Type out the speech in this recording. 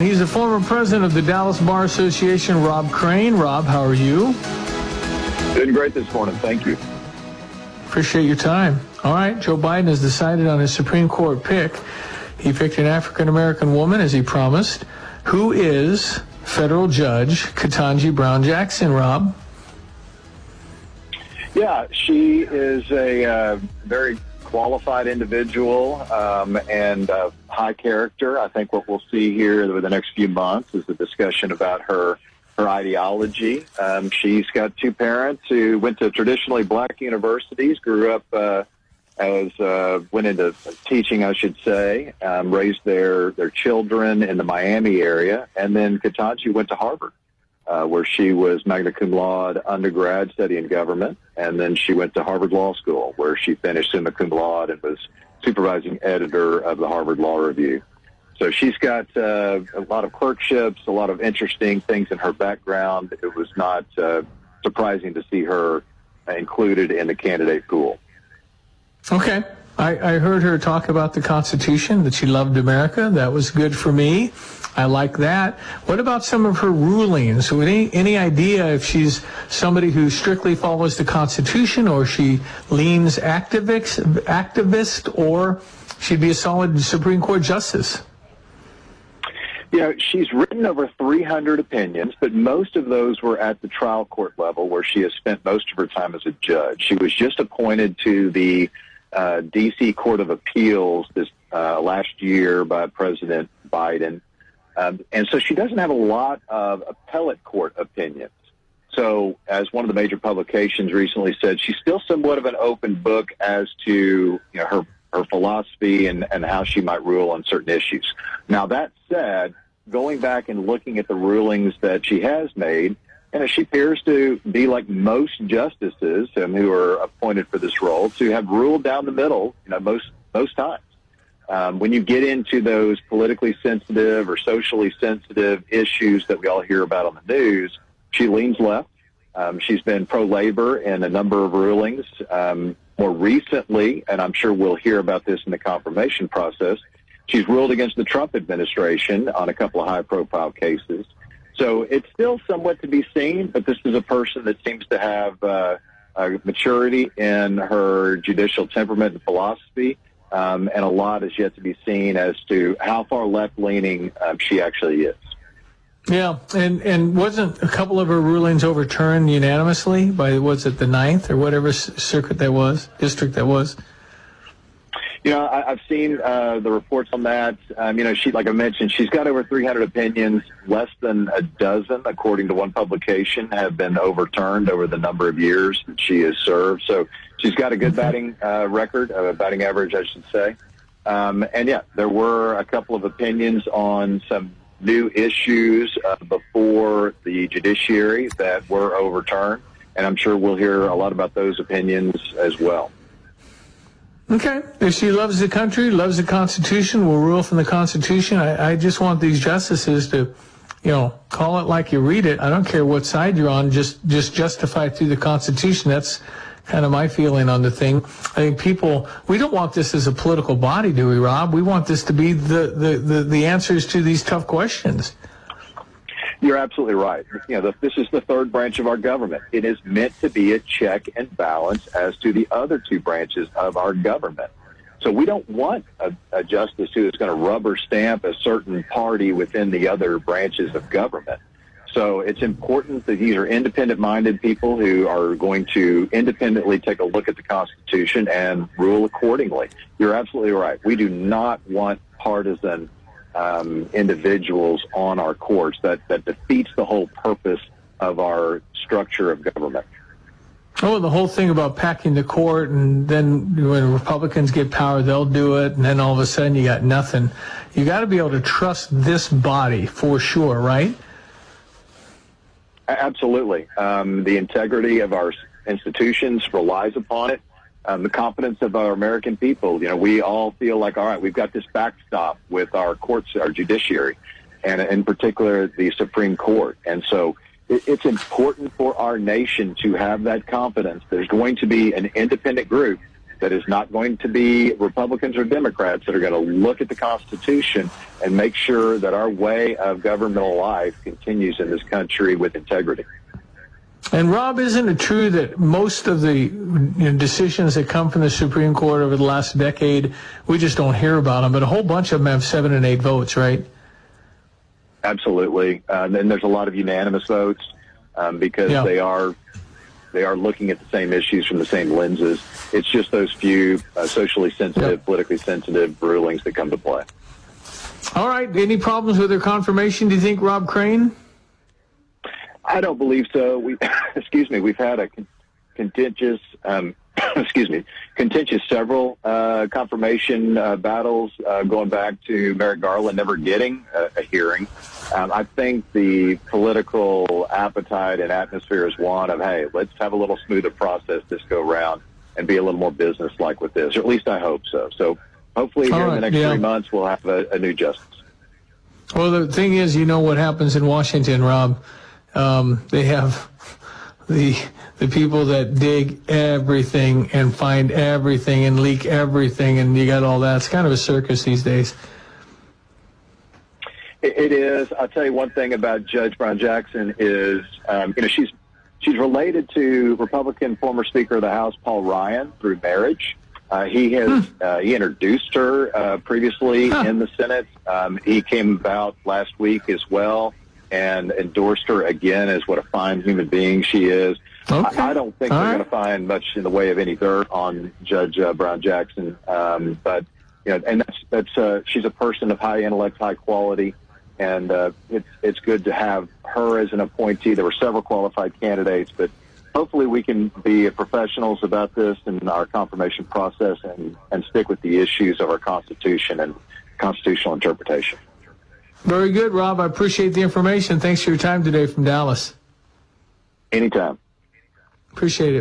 He's the former president of the Dallas Bar Association, Rob Crain. Rob, how are you? Doing great this morning. Thank you. Appreciate your time. All right, Joe Biden has decided on his Supreme Court pick. He picked an African-American woman, as he promised. Who is federal judge Ketanji Brown Jackson, Rob? Yeah, she is a very qualified individual and high character. I think what we'll see here over the next few months is a discussion about her ideology. She's got two parents who went to traditionally black universities, grew up went into teaching, I should say, raised their children in the Miami area, and then Ketanji went to Harvard, where she was magna cum laude undergrad studying government, and then she went to Harvard Law School, where she finished summa cum laude and was supervising editor of the Harvard Law Review. So she's got a lot of clerkships, a lot of interesting things in her background. It was not surprising to see her included in the candidate pool. Okay. I heard her talk about the Constitution, that she loved America. That was good for me. I like that. What about some of her rulings? Any idea if she's somebody who strictly follows the Constitution, or she leans activist, or she'd be a solid Supreme Court justice? You know, she's written over 300 opinions, but most of those were at the trial court level, where she has spent most of her time as a judge. She was just appointed to the D.C. Court of Appeals this last year by President Biden. And so she doesn't have a lot of appellate court opinions. So as one of the major publications recently said, she's still somewhat of an open book as to her philosophy and how she might rule on certain issues. Now, that said, going back and looking at the rulings that she has made, and she appears to be like most justices who are appointed for this role, to have ruled down the middle, most times. When you get into those politically sensitive or socially sensitive issues that we all hear about on the news, she leans left. She's been pro-labor in a number of rulings. More recently, and I'm sure we'll hear about this in the confirmation process, she's ruled against the Trump administration on a couple of high-profile cases. So it's still somewhat to be seen, but this is a person that seems to have a maturity in her judicial temperament and philosophy, and a lot is yet to be seen as to how far left-leaning she actually is. Yeah, and wasn't a couple of her rulings overturned unanimously by, was it the 9th or whatever district that was? I've seen the reports on that. She, like I mentioned, she's got over 300 opinions. Less than a dozen, according to one publication, have been overturned over the number of years that she has served. So she's got a good batting record, batting average, I should say. There were a couple of opinions on some new issues before the judiciary that were overturned, and I'm sure we'll hear a lot about those opinions as well. Okay. If she loves the country, loves the Constitution, will rule from the Constitution, I just want these justices to, call it like you read it. I don't care what side you're on, just justify it through the Constitution. That's kind of my feeling on the thing. I think we don't want this as a political body, do we, Rob? We want this to be the answers to these tough questions. You're absolutely right. This is the third branch of our government. It is meant to be a check and balance as to the other two branches of our government. So we don't want a justice who is going to rubber stamp a certain party within the other branches of government. So it's important that these are independent-minded people who are going to independently take a look at the Constitution and rule accordingly. You're absolutely right. We do not want partisan individuals on our courts. That defeats the whole purpose of our structure of government. Oh, the whole thing about packing the court, and then when Republicans get power, they'll do it, and then all of a sudden you got nothing. You got to be able to trust this body for sure, right? Absolutely. The integrity of our institutions relies upon it. The confidence of our American people. We all feel like, all right, we've got this backstop with our courts, our judiciary, and in particular the Supreme Court. And so it's important for our nation to have that confidence. There's going to be an independent group that is not going to be Republicans or Democrats that are going to look at the Constitution and make sure that our way of governmental life continues in this country with integrity. And Rob, isn't it true that most of the decisions that come from the Supreme Court over the last decade, we just don't hear about them, but a whole bunch of them have 7 and 8 votes, right? Absolutely. And then there's a lot of unanimous votes because they are looking at the same issues from the same lenses. It's just those few socially sensitive, politically sensitive rulings that come to play. All right. Any problems with their confirmation, do you think, Rob Crain? I don't believe so. We've had a contentious several confirmation battles going back to Merrick Garland never getting a hearing. I think the political appetite and atmosphere is one of, hey, let's have a little smoother process this go round and be a little more business-like with this, or at least I hope so. So hopefully here in the next 3 months we'll have a new justice. Well, the thing is, you know what happens in Washington, Rob. They have the people that dig everything and find everything and leak everything, and you got all that. It's kind of a circus these days. It is. I'll tell you one thing about Judge Brown Jackson is, she's related to Republican former Speaker of the House Paul Ryan through marriage. He introduced her previously in the Senate. He came about last week as well and endorsed her again as what a fine human being she is. Okay. I don't think they're going to find much in the way of any dirt on Judge Brown Jackson, but and that's she's a person of high intellect, high quality, and it's good to have her as an appointee. There were several qualified candidates, but hopefully we can be professionals about this in our confirmation process and stick with the issues of our Constitution and constitutional interpretation. Very good, Rob. I appreciate the information. Thanks for your time today from Dallas. Anytime. Appreciate it.